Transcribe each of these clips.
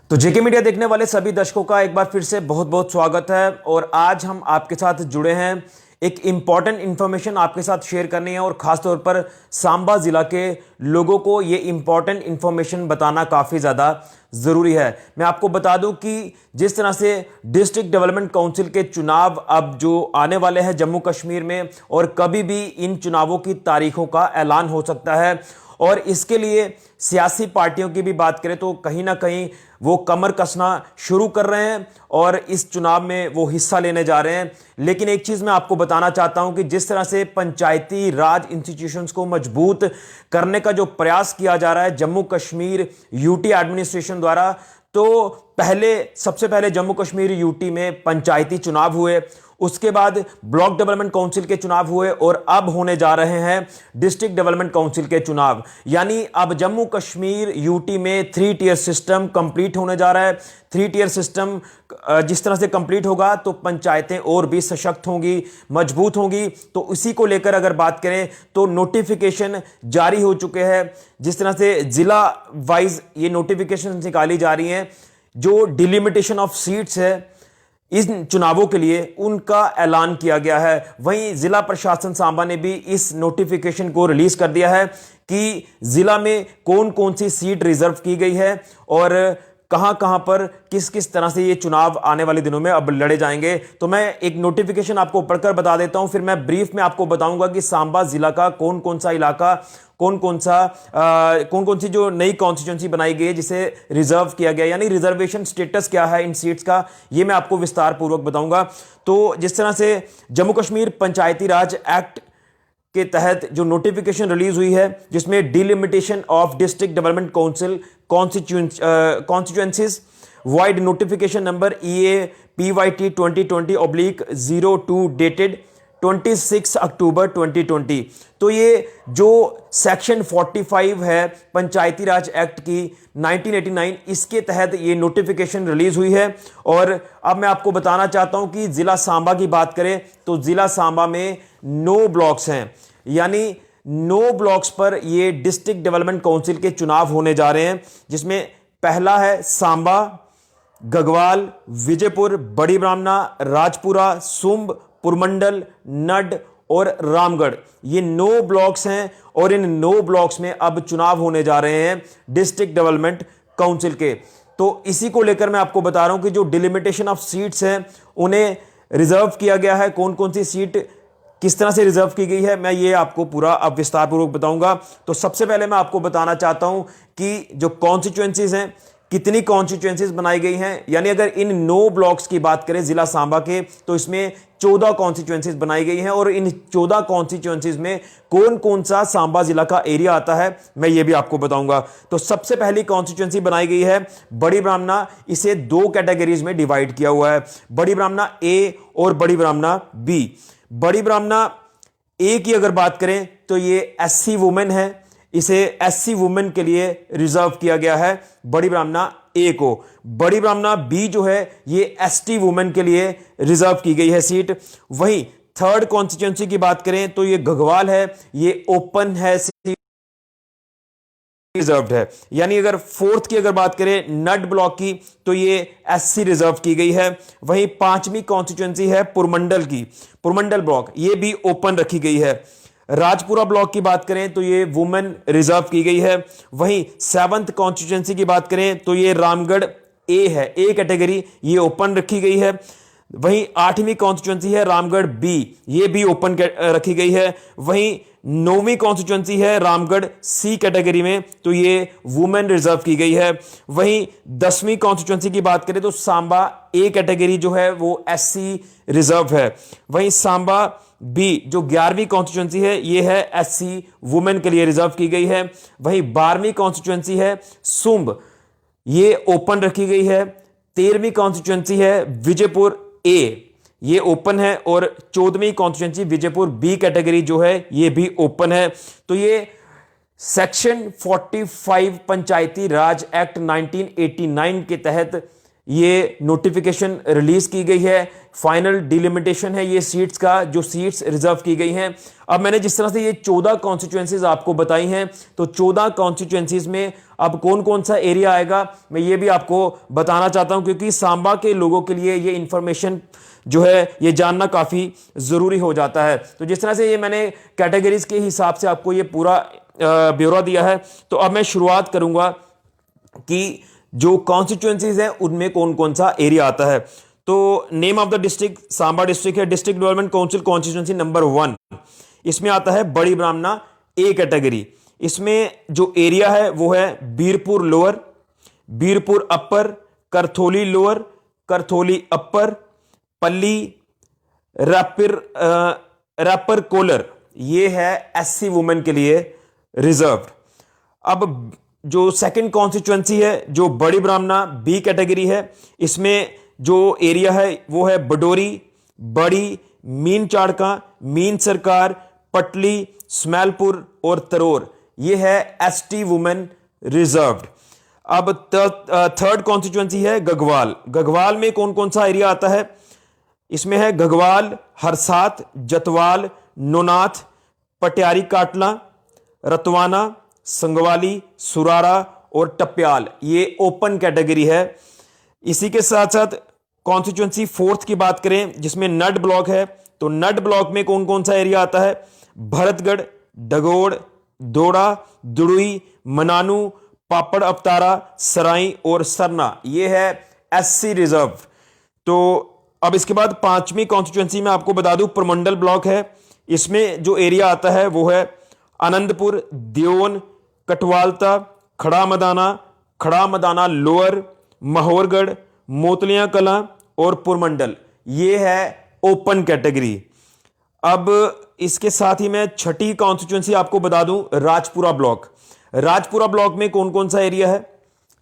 तो जेके मीडिया देखने वाले सभी दर्शकों का एक बार फिर से बहुत बहुत स्वागत है। और आज हम आपके साथ जुड़े हैं, एक इम्पॉर्टेंट इंफॉर्मेशन आपके साथ शेयर करनी है और खास तौर पर सांबा जिला के लोगों को ये इम्पॉर्टेंट इंफॉर्मेशन बताना काफ़ी ज़्यादा ज़रूरी है। मैं आपको बता दूं कि जिस तरह से डिस्ट्रिक्ट डेवलपमेंट काउंसिल के चुनाव अब जो आने वाले हैं जम्मू कश्मीर में, और कभी भी इन चुनावों की तारीखों का ऐलान हो सकता है, और इसके लिए सियासी पार्टियों की भी बात करें तो कहीं ना कहीं वो कमर कसना शुरू कर रहे हैं और इस चुनाव में वो हिस्सा लेने जा रहे हैं। लेकिन एक चीज मैं आपको बताना चाहता हूं कि जिस तरह से पंचायती राज इंस्टीट्यूशंस को मजबूत करने का जो प्रयास किया जा रहा है जम्मू कश्मीर यूटी एडमिनिस्ट्रेशन द्वारा, तो सबसे पहले जम्मू कश्मीर यूटी में पंचायती चुनाव हुए, उसके बाद ब्लॉक डेवलपमेंट काउंसिल के चुनाव हुए और अब होने जा रहे हैं डिस्ट्रिक्ट डेवलपमेंट काउंसिल के चुनाव। यानी अब जम्मू कश्मीर यूटी में 3 टियर सिस्टम कंप्लीट होने जा रहा है। 3 टियर सिस्टम जिस तरह से कंप्लीट होगा तो पंचायतें और भी सशक्त होंगी, मजबूत होंगी। तो इसी को लेकर अगर बात करें तो नोटिफिकेशन जारी हो चुके हैं। जिस तरह से जिला वाइज ये नोटिफिकेशन निकाली जा रही हैं, जो डिलिमिटेशन ऑफ सीट्स है इन चुनावों के लिए उनका ऐलान किया गया है। वहीं जिला प्रशासन सांबा ने भी इस नोटिफिकेशन को रिलीज कर दिया है कि जिला में कौन कौन सी सीट रिजर्व की गई है और कहां कहां पर किस किस तरह से ये चुनाव आने वाले दिनों में अब लड़े जाएंगे। तो मैं एक नोटिफिकेशन आपको पढ़कर बता देता हूं, फिर मैं ब्रीफ में आपको बताऊंगा कि सांबा जिला का कौन कौन सा इलाका, कौन कौन सी जो नई कॉन्स्टिट्यूंसी बनाई गई है जिसे रिजर्व किया गया, यानी रिजर्वेशन स्टेटस क्या है इन सीट्स का, ये मैं आपको विस्तार पूर्वक बताऊंगा। तो जिस तरह से जम्मू कश्मीर पंचायती राज एक्ट के तहत जो नोटिफिकेशन रिलीज हुई है, जिसमें delimitation of district development council constituencies wide notification number EA/PYT 2020/02 dated 26 अक्टूबर 2020। तो ये जो सेक्शन 45 है पंचायती राज एक्ट की 1989, इसके तहत ये नोटिफिकेशन रिलीज हुई है। और अब मैं आपको बताना चाहता हूं कि जिला सांबा की बात करें तो जिला सांबा में 9 ब्लॉक्स हैं, यानी 9 ब्लॉक्स पर ये डिस्ट्रिक्ट डेवलपमेंट काउंसिल के चुनाव होने जा रहे हैं, जिसमें पहला है सांबा, गगवाल, विजयपुर, बड़ी ब्राह्मणा, राजपुरा, सुंब, पुरमंडल, नड और रामगढ़। ये 9 ब्लॉक्स हैं और इन 9 ब्लॉक्स में अब चुनाव होने जा रहे हैं डिस्ट्रिक्ट डेवलपमेंट काउंसिल के। तो इसी को लेकर मैं आपको बता रहा हूं कि जो डिलिमिटेशन ऑफ सीट्स हैं उन्हें रिजर्व किया गया है, कौन कौन सी सीट किस तरह से रिजर्व की गई है, मैं ये आपको पूरा अब विस्तार पूर्वक बताऊंगा। तो सबसे पहले मैं आपको बताना चाहता हूं कि जो कॉन्स्टिट्यूएंसीज हैं, कितनी कॉन्स्टिट्यूएंसीज बनाई गई हैं। यानी अगर इन 9 ब्लॉक्स की बात करें जिला सांबा के, तो इसमें 14 कॉन्स्टिट्यूएंसीज बनाई गई हैं और इन 14 कॉन्स्टिट्यूएंसीज में कौन कौन सा सांबा जिला का एरिया आता है मैं ये भी आपको बताऊंगा। तो सबसे पहली कॉन्स्टिट्यूएंसी बनाई गई है बड़ी ब्राह्मणा। इसे 2 कैटेगरीज में डिवाइड किया हुआ है, बड़ी ब्राह्मणा A और बड़ी ब्राह्मणा B। बड़ी ब्राह्मणा A की अगर बात करें तो ये SC वुमेन है, इसे SC वुमेन के लिए रिजर्व किया गया है बड़ी ब्राह्मणा A को। बड़ी ब्राह्मणा B जो है ये ST वुमेन के लिए रिजर्व की गई है सीट। वहीं थर्ड कॉन्स्टिट्यूएंसी की बात करें तो ये गगवाल है, ये ओपन है, सीट रिजर्व्ड है। यानी अगर फोर्थ की अगर बात करें नड ब्लॉक की तो ये SC रिजर्व की गई है। वहीं 5वीं कॉन्स्टिट्यूएंसी है पुरमंडल की, पुरमंडल ब्लॉक, ये भी ओपन रखी गई है। राजपुरा ब्लॉक की बात करें तो ये वुमेन रिजर्व की गई है। वहीं 7th कॉन्स्टिट्यूएंसी की बात करें तो ये रामगढ़ A है, A कैटेगरी, ये ओपन रखी गई है। वहीं 8वीं कॉन्स्टिट्यूएंसी है रामगढ़ B, ये भी ओपन रखी गई है। वहीं 9वीं कॉन्स्टिट्यूएंसी है रामगढ़ C कैटेगरी में, तो ये वुमेन रिजर्व की गई है। वहीं 10वीं कॉन्स्टिट्यूएंसी की बात करें तो सांबा A कैटेगरी जो है वो SC रिजर्व है। वहीं सांबा B जो 11वीं कॉन्स्टिट्यूएंसी है ये है SC वुमेन के लिए रिजर्व की गई है। वहीं 12वीं कॉन्स्टिट्यूएंसी है सुंब, ये ओपन रखी गई है। 13वीं कॉन्स्टिट्यूएंसी है विजयपुर A, ये ओपन है। और 14वीं कॉन्स्टिट्यूएंसी विजयपुर B कैटेगरी जो है ये भी ओपन है। तो ये सेक्शन 45 पंचायती राज एक्ट 1989 के तहत ये नोटिफिकेशन रिलीज की गई है, फाइनल डिलिमिटेशन है ये सीट्स का, जो सीट्स रिजर्व की गई हैं। अब मैंने जिस तरह से ये 14 कॉन्स्टिट्यूएंसीज आपको बताई हैं, तो 14 कॉन्स्टिट्यूएंसीज में अब कौन कौन सा एरिया आएगा मैं ये भी आपको बताना चाहता हूं, क्योंकि सांबा के लोगों के लिए ये इंफॉर्मेशन जो है ये जानना काफी जरूरी हो जाता है। तो जिस तरह से ये मैंने कैटेगरीज के हिसाब से आपको ये पूरा ब्यौरा दिया है, तो अब मैं शुरुआत करूंगा कि जो कॉन्स्टिट्यूएंसीज हैं उनमें कौन कौन सा एरिया आता है। तो name of the district Samba district है, district development council constituency number 1, इसमें आता है बड़ी ब्राह्मणा ए कैटेगरी। इसमें जो एरिया है वो है बीरपुर लोअर, बीरपुर अपर, करथोली लोअर, करथोली अपर, पल्ली, रैपर कोलर, ये है एससी वुमेन के लिए रिजर्व्ड। अब जो सेकंड कॉन्स्टिट्यूएंसी है जो बड़ी ब्राह्मणा बी कैटेगरी है, इसमें जो एरिया है वो है बडोरी, बड़ी, मीन चाड़का, मीन सरकार, पटली, स्मैलपुर और तरोर, ये है एसटी वुमेन रिजर्व्ड। अब थर्ड कॉन्स्टिट्यूएंसी है गगवाल। गगवाल में कौन कौन सा एरिया आता है, इसमें है गगवाल, हरसात, जतवाल, नोनाथ, पटियारी काटला, रतवाना, संगवाली, सुरारा और टप्याल, ये ओपन कैटेगरी है। इसी के साथ साथ कॉन्स्टिट्यूएंसी फोर्थ की बात करें जिसमें नड ब्लॉक है, तो नड ब्लॉक में कौन कौन सा एरिया आता है, भरतगढ़, डगोड़, दोड़ा, दुड़ुई, मनानू, पापड़ अवतारा, सराई और सरना, ये है एससी रिजर्व। तो अब इसके बाद पांचवी कॉन्स्टिट्यूएंसी में आपको बता दूं प्रमंडल ब्लॉक है, इसमें जो एरिया आता है वो है आनंदपुर, दियोन, कटवालता, खड़ा मदाना लोअर, महोरगढ़, मोतलियां कलां और पुरमंडल, ये है ओपन कैटेगरी। अब इसके साथ ही मैं छठी कॉन्स्टिट्यूएंसी आपको बता दूं राजपुरा ब्लॉक। राजपुरा ब्लॉक में कौन कौन सा एरिया है,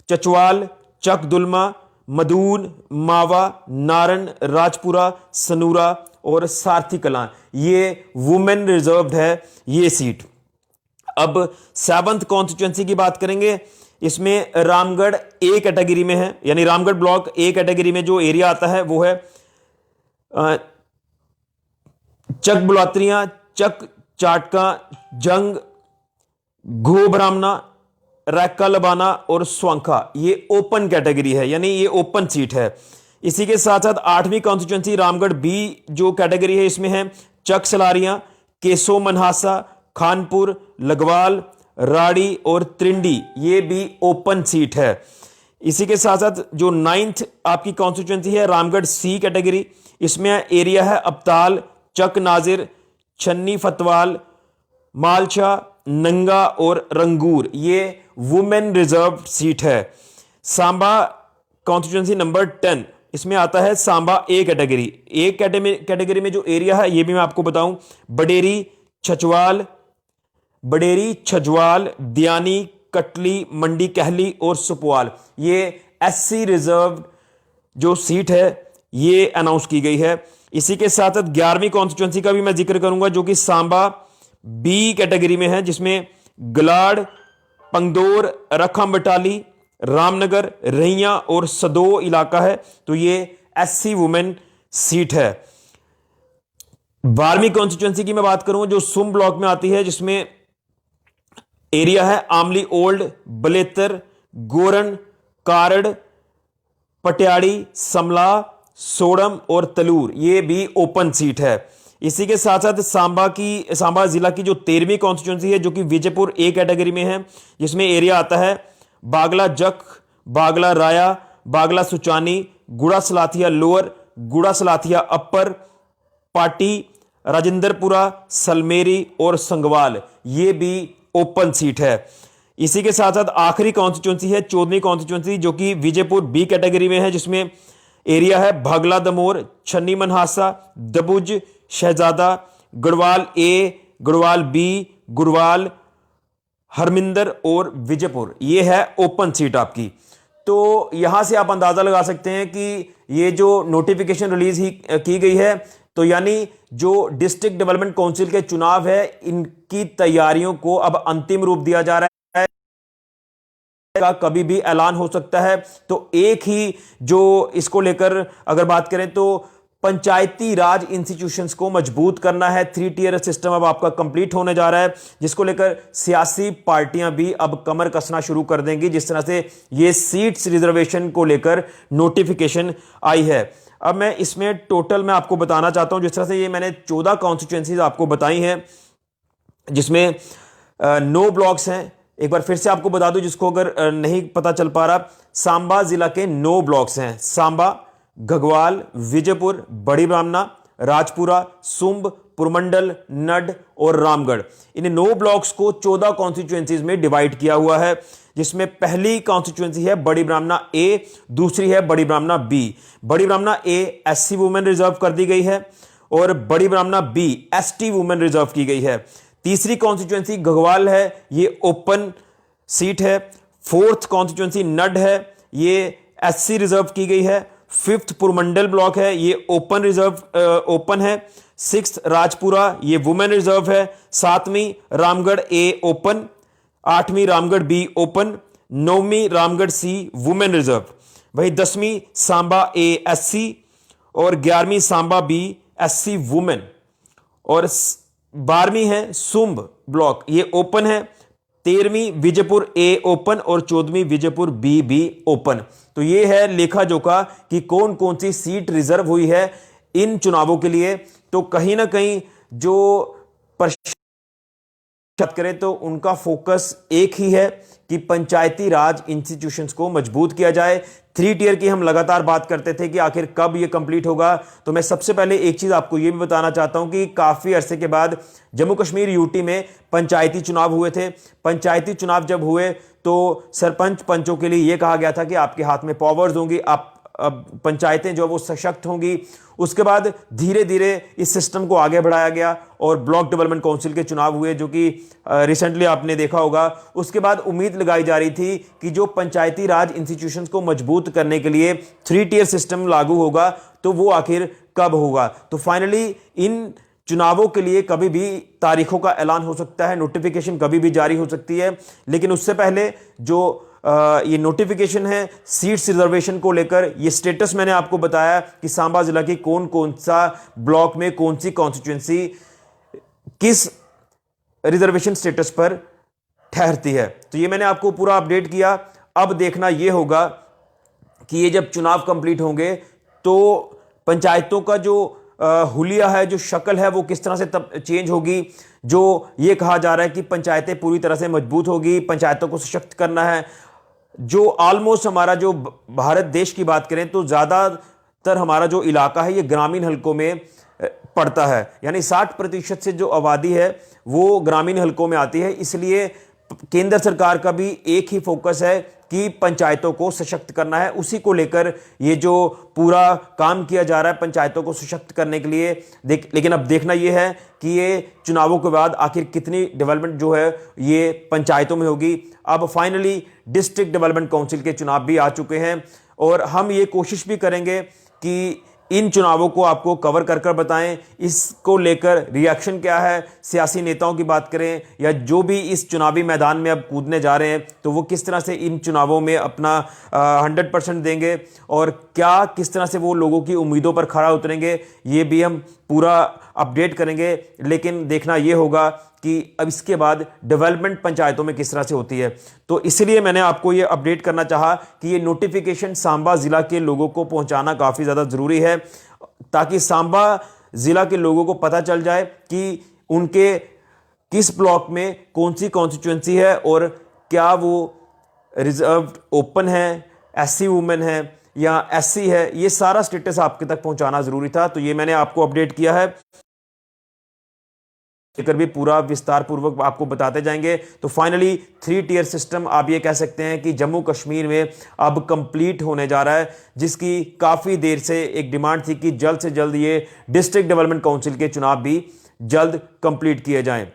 चचवाल, चक दुलमा, मदून, मावा, नारन, राजपुरा, सनूरा और सारथी कलां, ये वुमेन रिजर्व्ड है ये सीट। अब सेवंथ कॉन्स्टिट्यूएंसी की बात करेंगे, इसमें रामगढ़ ए कैटेगरी में है, यानी रामगढ़ ब्लॉक ए कैटेगरी में जो एरिया आता है वो है चक बुलात्रियां, चक चाटका, जंग, घो ब्राह्मणा, रैक्का लबाना और स्वांखा, ये ओपन कैटेगरी है, यानी ये ओपन सीट है। इसी के साथ साथ आठवीं कॉन्स्टिट्यूएंसी रामगढ़ बी जो कैटेगरी है, इसमें है चक सलारियां, केसो मनहासा, खानपुर, लगवाल, राड़ी और त्रिंडी, ये भी ओपन सीट है। इसी के साथ साथ जो नाइन्थ आपकी कॉन्स्टिट्यूएंसी है रामगढ़ सी कैटेगरी, इसमें एरिया है अबताल, चक नाजिर, छन्नी फतवाल, मालशा, नंगा और रंगूर, ये वुमेन रिजर्व सीट है। सांबा कॉन्स्टिट्यूएंसी नंबर 10, इसमें आता है Samba A category. A category में जो एरिया है ये भी मैं आपको बताऊं, बडेरी, छजवाल, दियानी, कटली, मंडी कहली और सुपवाल, ये एससी रिजर्व जो सीट है ये अनाउंस की गई है। इसी के साथ साथ 11वीं कॉन्स्टिट्यूएंसी का भी मैं जिक्र करूंगा जो कि सांबा बी कैटेगरी में है, जिसमें गलाड़, पंगदौर, रखम बटाली, रामनगर, रहिया और सदो इलाका है, तो ये एससी वुमेन सीट है। 12वीं कॉन्स्टिट्यूएंसी की मैं बात करूं जो सुम ब्लॉक में आती है, जिसमें एरिया है आमली ओल्ड, बलेतर, गोरन, कारड़, पटियाड़ी, समला, सोड़म और तलूर, ये भी ओपन सीट है। इसी के साथ साथ सांबा जिला की जो 13वीं कॉन्स्टिट्यूएंसी है जो कि विजयपुर ए कैटेगरी में है, जिसमें एरिया आता है बागला जख, बागला राया, बागला सुचानी, गुड़ा सलाथिया लोअर, गुड़ा सलाथिया अपर, पाटी, राजेंद्रपुरा, सलमेरी और संगवाल, ये भी ओपन सीट है। इसी के साथ साथ आखिरी कॉन्स्टिट्यूएंसी है 14वीं कॉन्स्टिट्यूएंसी जो कि विजयपुर बी कैटेगरी में है, जिसमें एरिया है भागला दमोर, छन्नी मनहासा, दबुज, शहजादा, गढ़वाल ए, गढ़वाल बी, गुरवाल, हरमिंदर और विजयपुर, ये है ओपन सीट आपकी। तो यहां से आप अंदाजा लगा सकते हैं कि ये जो नोटिफिकेशन रिलीज की गई है, तो यानी जो डिस्ट्रिक्ट डेवलपमेंट काउंसिल के चुनाव है इनकी तैयारियों को अब अंतिम रूप दिया जा रहा है। का कभी भी ऐलान हो सकता है। तो एक ही जो इसको लेकर अगर बात करें तो पंचायती राज इंस्टीट्यूशंस को मजबूत करना है। 3 टियर सिस्टम अब आपका कंप्लीट होने जा रहा है, जिसको लेकर सियासी पार्टियां भी अब कमर कसना शुरू कर देंगी, जिस तरह से ये सीट्स रिजर्वेशन को लेकर नोटिफिकेशन आई है। अब मैं इसमें टोटल मैं आपको बताना चाहता हूं, जिस तरह से ये मैंने 14 कॉन्स्टिट्यूएंसीज आपको बताई हैं, जिसमें 9 ब्लॉक्स हैं। एक बार फिर से आपको बता दूं जिसको अगर नहीं पता चल पा रहा, सांबा जिला के 9 ब्लॉक्स हैं। सांबा, घगवाल, विजयपुर, बड़ी ब्राह्मणा, राजपुरा, सुंब, पुरमंडल, नड और रामगढ़, इन 9 ब्लॉक्स को 14 कॉन्स्टिट्यूएंसीज में डिवाइड किया हुआ है, जिसमें पहली कॉन्स्टिट्यूएंसी है बड़ी ब्राह्मणा ए, दूसरी है बड़ी ब्राह्मणा बी। बड़ी ब्राह्मणा ए एससी वुमेन रिजर्व कर दी गई है और बड़ी ब्राह्मणा बी एसटी वुमेन रिजर्व की गई है। तीसरी कॉन्स्टिट्यूएंसी घगवाल है, ये ओपन सीट है। फोर्थ कॉन्स्टिट्यूएंसी नड है, ये एससी रिजर्व की गई है। फिफ्थ पुरमंडल ब्लॉक है, ये ओपन रिजर्व ओपन है। सिक्स्थ राजपुरा, ये वुमेन रिजर्व है। सातवीं रामगढ़ ए ओपन, आठवीं रामगढ़ बी ओपन, नौवीं रामगढ़ सी वुमेन रिजर्व। वही 10वीं सांबा ए एससी और 11वीं सांबा बी एससी वुमेन और 12वीं है सुंब ब्लॉक, ये ओपन है। 13वीं विजयपुर ए ओपन और 14वीं विजयपुर बी भी ओपन। तो ये है लेखा जोखा कि कौन कौन सी सीट रिजर्व हुई है इन चुनावों के लिए। तो कहीं ना कहीं जो बात करें तो उनका फोकस एक ही है कि पंचायती राज इंस्टीट्यूशंस को मजबूत किया जाए। 3 टियर की हम लगातार बात करते थे कि आखिर कब ये कंप्लीट होगा। तो मैं सबसे पहले एक चीज आपको ये भी बताना चाहता हूं कि काफी अरसे के बाद जम्मू कश्मीर यूटी में पंचायती चुनाव हुए थे। पंचायती चुनाव जब हुए तो सरपंच पंचों के लिए यह कहा गया था कि आपके हाथ में पावर्स होंगी, आप पंचायतें जो वो सशक्त होंगी। उसके बाद धीरे धीरे इस सिस्टम को आगे बढ़ाया गया और ब्लॉक डेवलपमेंट काउंसिल के चुनाव हुए, जो कि रिसेंटली आपने देखा होगा। उसके बाद उम्मीद लगाई जा रही थी कि जो पंचायती राज इंस्टीट्यूशंस को मजबूत करने के लिए 3 टियर सिस्टम लागू होगा, तो वो आखिर कब होगा। तो फाइनली इन चुनावों के लिए कभी भी तारीखों का ऐलान हो सकता है, नोटिफिकेशन कभी भी जारी हो सकती है। लेकिन उससे पहले जो ये नोटिफिकेशन है सीट्स रिजर्वेशन को लेकर, ये स्टेटस मैंने आपको बताया कि सांबा जिला की कौन कौन सा ब्लॉक में कौन सी कॉन्स्टिट्यूएंसी किस रिजर्वेशन स्टेटस पर ठहरती है। तो ये मैंने आपको पूरा अपडेट किया। अब देखना यह होगा कि ये जब चुनाव कंप्लीट होंगे तो पंचायतों का जो हुलिया है, जो शक्ल है, वो किस तरह से तब चेंज होगी। जो ये कहा जा रहा है कि पंचायतें पूरी तरह से मजबूत होगी, पंचायतों को सशक्त करना है। जो ऑलमोस्ट हमारा जो भारत देश की बात करें तो ज़्यादातर हमारा जो इलाका है ये ग्रामीण हलकों में पड़ता है, यानी 60% से जो आबादी है वो ग्रामीण हलकों में आती है। इसलिए केंद्र सरकार का भी एक ही फोकस है कि पंचायतों को सशक्त करना है। उसी को लेकर ये जो पूरा काम किया जा रहा है पंचायतों को सशक्त करने के लिए। लेकिन अब देखना यह है कि ये चुनावों के बाद आखिर कितनी डेवलपमेंट जो है ये पंचायतों में होगी। अब फाइनली डिस्ट्रिक्ट डेवलपमेंट काउंसिल के चुनाव भी आ चुके हैं और हम ये कोशिश भी करेंगे कि इन चुनावों को आपको कवर कर बताएं। इसको लेकर रिएक्शन क्या है, सियासी नेताओं की बात करें या जो भी इस चुनावी मैदान में अब कूदने जा रहे हैं, तो वो किस तरह से इन चुनावों में अपना 100% देंगे और क्या किस तरह से वो लोगों की उम्मीदों पर खरा उतरेंगे, ये भी हम पूरा अपडेट करेंगे। लेकिन देखना ये होगा कि अब इसके बाद डेवलपमेंट पंचायतों में किस तरह से होती है। तो इसलिए मैंने आपको ये अपडेट करना चाहा कि ये नोटिफिकेशन सांबा जिला के लोगों को पहुंचाना काफ़ी ज़्यादा ज़रूरी है, ताकि सांबा जिला के लोगों को पता चल जाए कि उनके किस ब्लॉक में कौन सी कॉन्स्टिट्यूएंसी है और क्या वो रिजर्व ओपन है, एससी वुमेन है या एससी है। ये सारा स्टेटस आपके तक पहुंचाना ज़रूरी था। तो ये मैंने आपको अपडेट किया है, लेकर भी पूरा विस्तार पूर्वक आपको बताते जाएंगे। तो फाइनली 3 टियर सिस्टम आप ये कह सकते हैं कि जम्मू कश्मीर में अब कंप्लीट होने जा रहा है, जिसकी काफ़ी देर से एक डिमांड थी कि जल्द से जल्द ये डिस्ट्रिक्ट डेवलपमेंट काउंसिल के चुनाव भी जल्द कंप्लीट किए जाएं।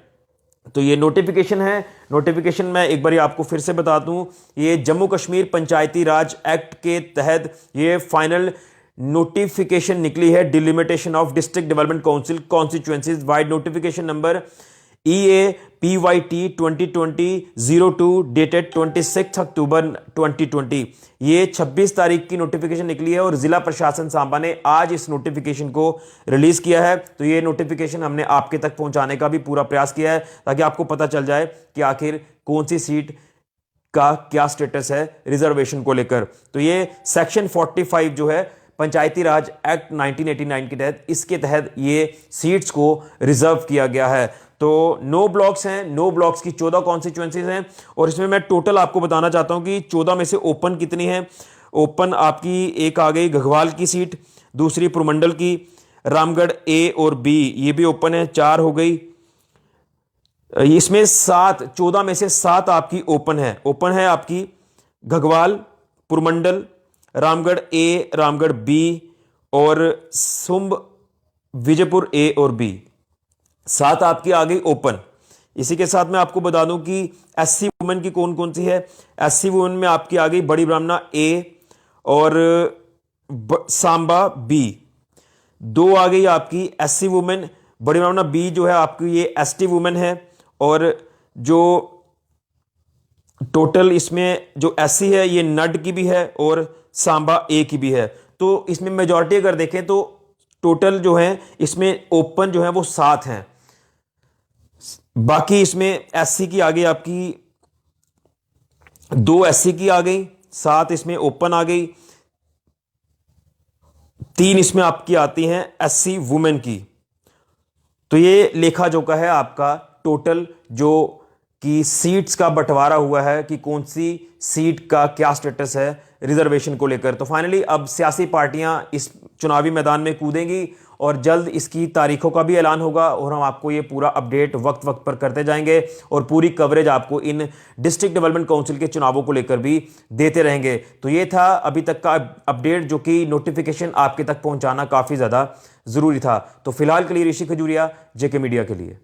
तो ये नोटिफिकेशन है। नोटिफिकेशन मैं एक बार आपको फिर से बता दूं, ये जम्मू कश्मीर पंचायती राज एक्ट के तहत ये फाइनल नोटिफिकेशन निकली है, delimitation of district development council constituencies wide notification number EA PYT 2020-02 dated 26 अक्टूबर 2020। ये 26 तारीख की नोटिफिकेशन निकली है और जिला प्रशासन सांबा ने आज इस नोटिफिकेशन को रिलीज किया है। तो ये नोटिफिकेशन हमने आपके तक पहुंचाने का भी पूरा प्रयास किया है ताकि आपको पता चल जाए कि आखिर कौन सी सीट का क्या स्टेटस है रिजर्वेशन को लेकर। तो ये सेक्शन 45 जो है पंचायती राज एक्ट 1989 के तहत, इसके तहत ये सीट्स को रिजर्व किया गया है। तो 9 ब्लॉक्स हैं, 9 ब्लॉक्स की 14 कॉन्स्टिट्यूएंसीज हैं और इसमें मैं टोटल आपको बताना चाहता हूं कि 14 में से ओपन कितनी है। ओपन आपकी एक आ गई घगवाल की सीट, दूसरी पुरमंडल की, रामगढ़ ए और बी ये भी ओपन है, 4 हो गई। इसमें 7, 14 में से 7 आपकी ओपन है। ओपन है आपकी घगवाल, पुरमंडल, रामगढ़ ए, रामगढ़ बी और सुंब, विजयपुर ए और बी, 7 आपकी आ गई ओपन। इसी के साथ मैं आपको बता दूं कि एससी वुमेन की कौन कौन सी है। एससी वुमेन में आपकी आ गई बड़ी ब्राह्मणा ए और सांबा बी। 2 आ गई आपकी एससी वुमेन, बड़ी ब्राह्मणा बी जो है आपकी ये एसटी वुमेन है। और जो टोटल इसमें जो एससी है ये नड की भी है और सांबा ए की भी है। तो इसमें मेजॉरिटी अगर देखें तो टोटल जो है इसमें ओपन जो है वो 7 हैं। बाकी इसमें एससी की आ गई आपकी 2 एससी की आ गई, 7 इसमें ओपन आ गई, 3 इसमें आपकी आती हैं एससी वुमेन की। तो ये लेखा जोखा है आपका टोटल जो कि सीट्स का बंटवारा हुआ है कि कौन सी सीट का क्या स्टेटस है रिजर्वेशन को लेकर। तो फाइनली अब सियासी पार्टियां इस चुनावी मैदान में कूदेंगी और जल्द इसकी तारीखों का भी ऐलान होगा और हम आपको ये पूरा अपडेट वक्त वक्त पर करते जाएंगे और पूरी कवरेज आपको इन डिस्ट्रिक्ट डेवलपमेंट काउंसिल के चुनावों को लेकर भी देते रहेंगे। तो ये था अभी तक का अपडेट जो कि नोटिफिकेशन आपके तक पहुंचाना काफी ज्यादा जरूरी था। तो फिलहाल के लिए ऋषि खजूरिया, जेके मीडिया के लिए।